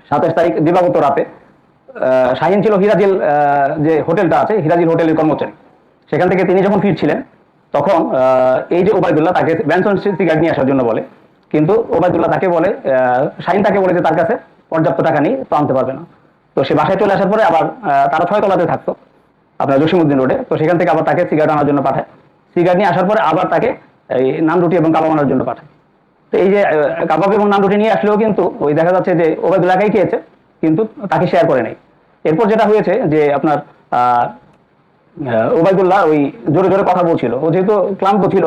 27 তারিখ দিবাগত রাতে শাহিন ছিল হিরাজিল যে হোটেলটা আছে, হিরাজিল হোটেলের কর্মচারী। সেখান থেকে তিনি যখন ফিরছিলেন তখন এই যে ওবায়দুল্লাহ তাকে বেনসন সিগারেট নিয়ে আসার জন্য বলে, কিন্তু ওবায়দুল্লাহ তাকে বলে, শাহিন তাকে বলে যে তার কাছে পর্যাপ্ত টাকা নেই, তো আনতে পারবে না। তো সে বাসায় চলে আসার পরে আবার তারা 6 তলাতে থাকতো আপনার জসিমউদ্দিন রোডে। তো সেখান থেকে আবার তাকে সিগারেট আনার জন্য পাঠায়। সিগারেট নিয়ে আসার পরে আবার তাকে এই নান রুটি এবং কাবাব আনার জন্য পাঠায়। তো এই যে কাবাব এবং নান রুটি নিয়ে আসলেও কিন্তু ওই দেখা যাচ্ছে যে ওবায়দুল্লাহকেই খেয়েছে, কিন্তু তাকে শেয়ার করে নাই। এরপর যেটা হয়েছে যে আপনার ওবায়দুল্লাহ ওই জোরে জোরে কথা বলছিল, ও যেহেতু ক্লান্ত ছিল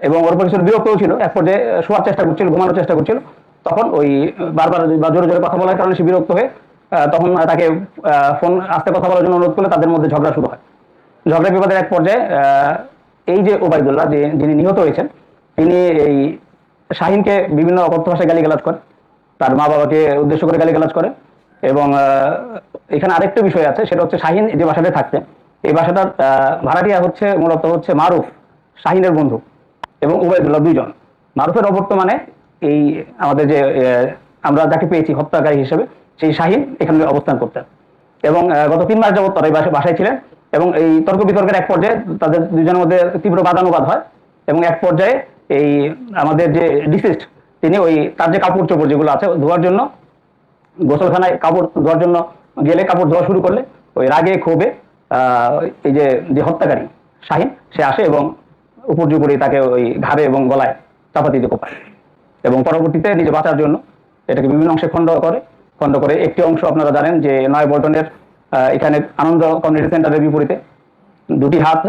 এবং ওর উপর কিছু বিরক্তও ছিল, এক পর্যায়ে শোয়ার চেষ্টা করছিল, ঘুমানোর চেষ্টা করছিল। তখন ওই বারবার বা জোরে জোরে কথা বলার কারণে সে বিরক্ত হয়ে তখন তাকে ফোন আস্তে কথা বলার জন্য অনুরোধ করলে তাদের মধ্যে ঝগড়া শুরু হয়। ঝগড়া বিবাদের এক পর্যায়ে এই যে ওবায়দুল্লাহ যিনি নিহত হয়েছেন, তিনি এই শাহিনকে বিভিন্ন অকথ্য ভাষায় গালিগালাজ করে, তার মা বাবাকে উদ্দেশ্য করে গালিগালাজ করে। এবং এখানে আরেকটা বিষয় আছে, সেটা হচ্ছে শাহিন যে বাসাতে থাকতেন, এই বাসাটার ভাড়াটিয়া হচ্ছে মূলত হচ্ছে মারুফ, শাহিনের বন্ধু, এবং ওবায়দুল্লাহ দুইজন। মারুফের অবর্তমানে এই আমাদের যে আমরা যাকে পেয়েছি হত্যাকারী হিসেবে, সেই শাহিন এখানে অবস্থান করতেন। এবং গত 3 মাস যাবত তারা এই বাসায় ছিলেন। এবং এই তর্ক বিতর্কের এক পর্যায়ে তাদের দুজনের মধ্যে তীব্র বাদানুবাদ হয়। এবং এক পর্যায়ে এই আমাদের যে ডিসিস্ট, তিনি ওই তার যে কাপড় চোপড় যেগুলো আছে ধোয়ার জন্য, গোসলখানায় কাপড় ধোয়ার জন্য গেলে কাপড় ধোয়া শুরু করলে ওই রাগে ক্ষোভে এই যে হত্যাকারী শাহিন সে আসে এবং উপর্যু করে তাকে ওই ঘাড়ে এবং গলায় চাপাতি দিয়ে কোপায়। এবং পরবর্তীতে নিজে বাঁচার জন্য এটাকে বিভিন্ন অংশে খণ্ড করে একটি অংশ আপনারা জানেন যে নয়াপল্টনের এখানে আনন্দ কমিউনিটি সেন্টারের বিপরীতে 2টি হাত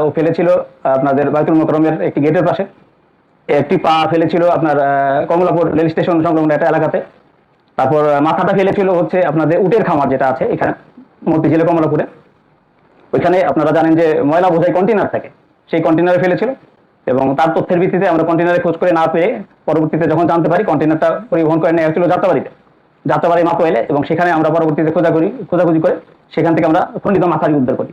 ও ফেলেছিল আপনাদের বাইতুল মোকরমের একটি গেটের পাশে, একটি পা ফেলেছিল আপনার কমলাপুর রেল স্টেশন সংলগ্ন একটা এলাকাতে। তারপর মাথাটা ফেলেছিল হচ্ছে আপনাদের উটের খামার যেটা আছে এখানে মতিঝিলে কমলাপুরে, ওইখানে আপনারা জানেন যে ময়লা বোঝাই কন্টেনার থাকে, সেই কন্টেনারে ফেলেছিল। এবং তার তথ্যের ভিত্তিতে আমরা কন্টেনারে খোঁজ করে না পেয়ে পরবর্তীতে যখন জানতে পারি কন্টেনারটা পরিবহন করে নেওয়া হচ্ছিল যাত্রাবাড়ি মাপোয়েলে, এবং সেখানে আমরা পরবর্তীতে খোঁজাখুঁজি করে সেখান থেকে আমরা খণ্ডিত মাথাটি উদ্ধার করি।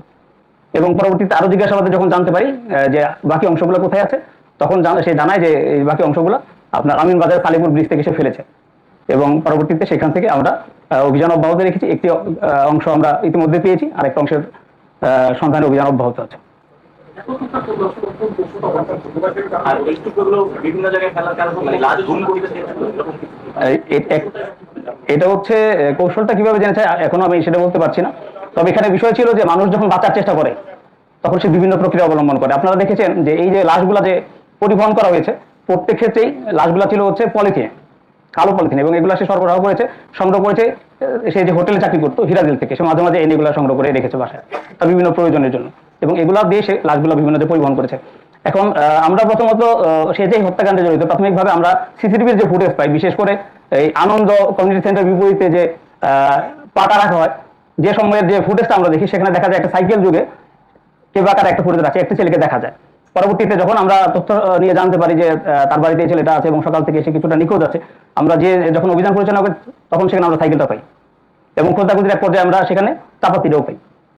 এবং পরবর্তীতে আরো জিজ্ঞাসাবাদে যখন জানতে পারি যে বাকি অংশগুলো কোথায় আছে, তখন সে জানায় যে এই বাকি অংশগুলো আপনার আমিন বাজার কালীপুর ব্রিজ থেকে সে ফেলেছে। এবং পরবর্তীতে সেখান থেকে আমরা অভিযান অব্যাহত রেখেছি। একটি অংশ আমরা ইতিমধ্যে পেয়েছি, আরেকটা অংশের সন্ধানে অভিযান অব্যাহত আছে। এটা হচ্ছে কৌশলটা কিভাবে জেনেছে এখনো আমি সেটা বলতে পারছি না। তবে এখানে বিষয় ছিল যে মানুষ যখন বাঁচার চেষ্টা করে তখন সে বিভিন্ন প্রক্রিয়া অবলম্বন করে। আপনারা দেখেছেন যে এই যে লাশগুলা যে পরিবহন করা হয়েছে, প্রত্যেক ক্ষেত্রেই লাশগুলা ছিল হচ্ছে পলিথিনে, কালো পলিথিন, এবং এগুলো সে সরবরাহ করেছে, সংগ্রহ করেছে সে যে হোটেলে চাকরি করতো হিরাজিল থেকে, সে মাঝে মাঝে এগুলো সংগ্রহ করে রেখেছে বাসায় তার বিভিন্ন প্রয়োজনের জন্য, এবং এগুলা দিয়ে সে লাশগুলো বিভিন্ন যে পরিবহন করেছে। এখন আমরা প্রথমত সে যে হত্যাকাণ্ডে জড়িত প্রাথমিকভাবে আমরা সিসিটিভির যে ফুটেজ পাই, বিশেষ করে এই আনন্দ কমিউনিটি সেন্টার বিপরীতে যে পাটা রাখা হয়, যে সময়ের যে ফুটেজটা আমরা দেখি সেখানে দেখা যায় একটা সাইকেল যুগে কেউ আকার একটা ফুটেজ আছে, একটি ছেলেকে দেখা যায়। পরবর্তীতে যখন আমরা তথ্য নিয়ে জানতে পারি যে তার বাড়িতে এই ছেলেটা আছে এবং সকাল থেকে এসে কিছুটা নিখোঁজ আছে, আমরা যখন অভিযান পরিচালনা করি তখন সেখানে আমরা সাইকেলটা পাই, এবং খোঁজাখুঁজির এক পর্যায়ে আমরা সেখানে চাপাতিটাও পাই।